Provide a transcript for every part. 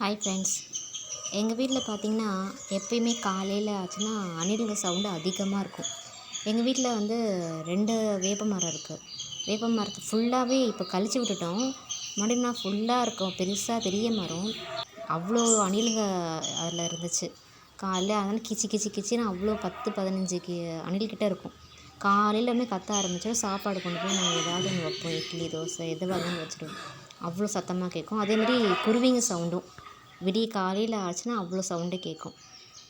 Hi friends. எங்கள் வீட்டில் பார்த்திங்கன்னா எப்பயுமே காலையில் ஆச்சுன்னா அணில்கள் சவுண்டு அதிகமாக இருக்கும். எங்கள் வீட்டில் வந்து 2 வேப்ப மரம் இருக்குது. வேப்ப மரத்தை ஃபுல்லாகவே இப்போ கழிச்சு விட்டுட்டோம். முன்னாடினா ஃபுல்லாக இருக்கும், பெரிய மரம். அவ்வளோ அணில்க அதில் இருந்துச்சு. காலைல அதனால் கிச்சு கிச்சு கிச்சின்னு அவ்வளோ 10 15 அணில்கிட்ட இருக்கும். காலையிலமே கத்த ஆரம்பிச்சிடும். சாப்பாடு கொண்டு போய் நாங்கள் ஏதாவது ஒன்று வைப்போம், இட்லி தோசை எதுவாக இருந்தாலும் வச்சுடுவோம். அவ்வளோ சத்தமாக கேட்கும். அதேமாதிரி குருவிங்க சவுண்டும் விடிய காலையில் ஆச்சுன்னா அவ்வளோ சவுண்டு கேட்கும்.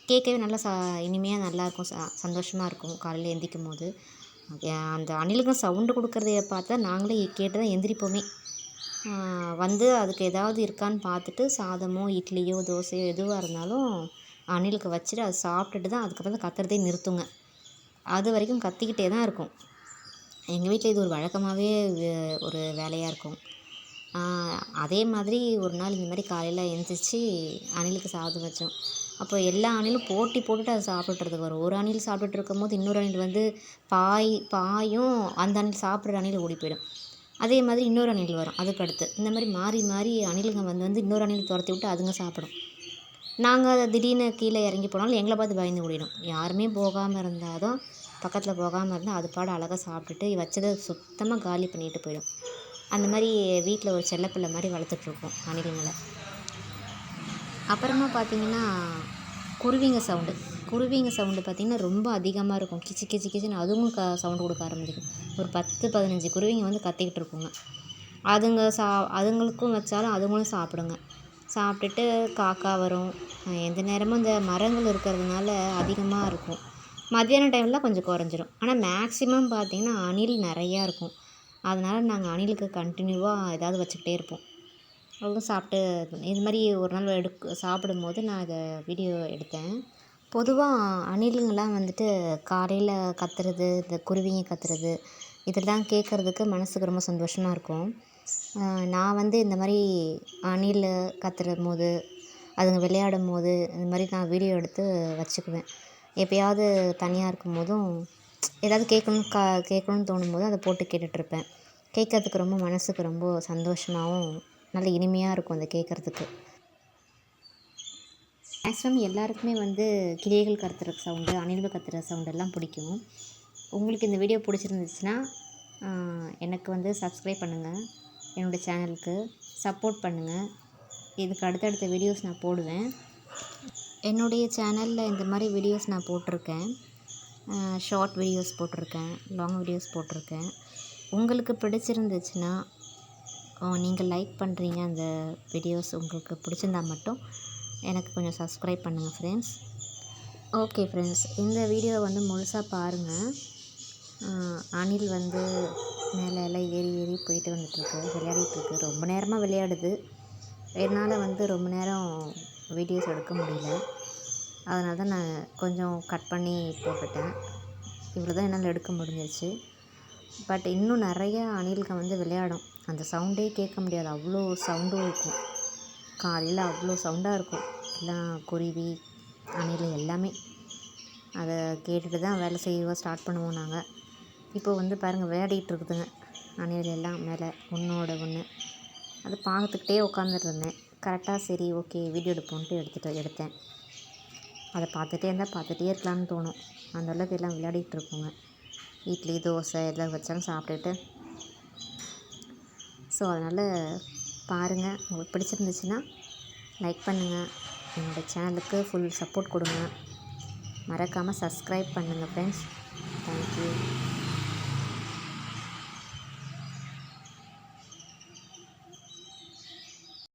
கேட்கவே நல்லா இனிமையாக நல்லாயிருக்கும், சந்தோஷமாக இருக்கும் காலையில் எந்திரிக்கும் போது. அந்த அணிலுங்க சவுண்டு கொடுக்குறதைய பார்த்தா நாங்களே கேட்டு தான் எந்திரிப்போமே. வந்து அதுக்கு ஏதாவது இருக்கான்னு பார்த்துட்டு சாதமோ இட்லியோ தோசையோ எதுவாக இருந்தாலும் அணிலுக்கு வச்சுட்டு அது சாப்பிட்டுட்டு தான் அதுக்கப்புறம் தான் கத்துறதே நிறுத்துங்க. அது வரைக்கும் கத்திக்கிட்டே தான் இருக்கும். எங்கள் வீட்டில் இது ஒரு வழக்கமாகவே ஒரு வேலையாக இருக்கும். அதே மாதிரி ஒரு நாள் இந்த மாதிரி காலையில் எழுந்திரிச்சி அணிலுக்கு சாதம் வச்சோம். அப்போ எல்லா அணிலும் போட்டி போட்டுட்டு அதை சாப்பிட்றதுக்கு வரும். ஒரு அணில் சாப்பிட்டுட்டு இருக்கும்போது இன்னொரு அணில் வந்து பாயும் அந்த அணில் சாப்பிட்ற அணில் ஓடி போயிடும். அதே மாதிரி இன்னொரு அணில் வரும் அதுக்கடுத்து. இந்த மாதிரி மாறி மாறி அணிலுங்க வந்து இன்னொரு அணில் துரத்தி விட்டு அதுங்க சாப்பிடும். நாங்கள் திடீர்னு கீழே இறங்கி போனாலும் எங்களை பார்த்து பயந்து ஓடிடும். யாருமே போகாமல் இருந்தாலும் பக்கத்தில் போகாமல் இருந்தால் அது பாடு அழகாக சாப்பிட்டுட்டு வச்சதை சுத்தமாக காலி பண்ணிட்டு போயிடும். அந்த மாதிரி வீட்டில் ஒரு செல்லப்பிள்ளை மாதிரி வளர்த்துட்ருக்கோம் அணில்களை. அப்புறமா பார்த்திங்கன்னா குருவிங்க சவுண்டு பார்த்திங்கன்னா ரொம்ப அதிகமாக இருக்கும். கிச்சு கிச்சு கிச்சுன்னு அதுவும் சவுண்டு கொடுக்க ஆரம்பிச்சிடும். ஒரு 10 15 குருவிங்க வந்து கத்திக்கிட்டு இருக்குங்க. அதுங்களுக்கும் வச்சாலும் அதுங்களும் சாப்பிடுங்க. சாப்பிட்டுட்டு காக்கா வரும். எந்த நேரமும் இந்த மரங்கள் இருக்கிறதுனால அதிகமாக இருக்கும். மத்தியான டைமில் கொஞ்சம் குறைஞ்சிரும். ஆனால் மேக்ஸிமம் பார்த்திங்கன்னா அணில் நிறையா இருக்கும். அதனால் நாங்கள் அணிலுக்கு கண்டினியூவாக ஏதாவது வச்சுக்கிட்டே இருப்போம். அவங்களும் சாப்பிட்டு இது மாதிரி ஒரு நாள் சாப்பிடும்போது நான் இதை வீடியோ எடுத்தேன். பொதுவாக அணிலுங்கெல்லாம் வந்துட்டு காலையில் கத்துறது, இந்த குருவிங்க கத்துறது இதெல்லாம் கேட்குறதுக்கு மனதுக்கு ரொம்ப சந்தோஷமாக இருக்கும். நான் வந்து இந்த மாதிரி அணில் கத்துறும் போது அதுங்க விளையாடும் போது இந்த மாதிரி நான் வீடியோ எடுத்து வச்சுக்குவேன். எப்போயாவது தனியாக இருக்கும் போதும் ஏதாவது கேட்கணும்னு தோணும்போது அதை போட்டு கேட்டுட்ருப்பேன். கேட்குறதுக்கு ரொம்ப மனதுக்கு ரொம்ப சந்தோஷமாகவும் நல்ல இனிமையாக இருக்கும் அதை கேட்குறதுக்கு. மேக்ஸிமம் எல்லாருக்குமே வந்து கிளிகள் கத்துற சவுண்டு, அணில்கள் கத்துற சவுண்டெல்லாம் பிடிக்கும். உங்களுக்கு இந்த வீடியோ பிடிச்சிருந்துச்சுன்னா எனக்கு வந்து சப்ஸ்கிரைப் பண்ணுங்கள். என்னோடய சேனலுக்கு சப்போர்ட் பண்ணுங்கள். இதுக்கு அடுத்தடுத்த வீடியோஸ் நான் போடுவேன். என்னுடைய சேனலில் இந்த மாதிரி வீடியோஸ் நான் போட்டிருக்கேன். ஷார்ட் வீடியோஸ் போட்டிருக்கேன், லாங் வீடியோஸ் போட்டிருக்கேன். உங்களுக்கு பிடிச்சிருந்துச்சுன்னா நீங்கள் லைக் பண்ணுறீங்க. அந்த வீடியோஸ் உங்களுக்கு பிடிச்சிருந்தா மட்டும் எனக்கு கொஞ்சம் சப்ஸ்கிரைப் பண்ணுங்கள் ஃப்ரெண்ட்ஸ். ஓகே ஃப்ரெண்ட்ஸ், இந்த வீடியோ வந்து முழுசாக பாருங்கள். அணில் வந்து மேலே எல்லாம் ஏறி போயிட்டு வந்துட்டுருக்கு, விளையாடிட்டுருக்கு. ரொம்ப நேரமாக விளையாடுது. என்னால் வந்து ரொம்ப நேரம் வீடியோஸ் எடுக்க முடியல. அதனால தான் நான் கொஞ்சம் கட் பண்ணி போட்டுட்டேன். இவ்வளோ தான் என்னால் எடுக்க முடிஞ்சிருச்சு. பட் இன்னும் நிறையா அணில்கள் வந்து விளையாடும். அந்த சவுண்டே கேட்க முடியாது, அவ்வளோ சவுண்டும் இருக்கும். காலையில் அவ்வளோ சவுண்டாக இருக்கும். எல்லாம் குருவி அணில் எல்லாமே அதை கேட்டுட்டு தான் வேலை செய்ய ஸ்டார்ட் பண்ணுவோம் நாங்கள். இப்போ வந்து பாருங்கள் விளையாடிகிட்டு இருக்குதுங்க அணில் எல்லாம் மேலே ஒன்றோட ஒன்று. அதை பார்த்துக்கிட்டே உட்காந்துட்ருந்தேன். கரெக்டாக சரி ஓகே வீடியோ எடுப்போன்ட்டு எடுத்தேன். அதை பார்த்துட்டே இருந்தால் பார்த்துட்டே இருக்கலாம்னு தோணும். அந்தளவுக்கு எல்லாம் விளையாடிகிட்டு இருக்குங்க. இட்லி தோசை எல்லாம் வச்சாலும் சாப்பிட்டுட்டு. ஸோ அதனால் பாருங்கள். உங்களுக்கு பிடிச்சிருந்துச்சுன்னா லைக் பண்ணுங்கள். என்னோடய சேனலுக்கு ஃபுல் சப்போர்ட் கொடுங்க. மறக்காமல் சப்ஸ்கிரைப் பண்ணுங்கள் ஃப்ரெண்ட்ஸ். தேங்க்யூ.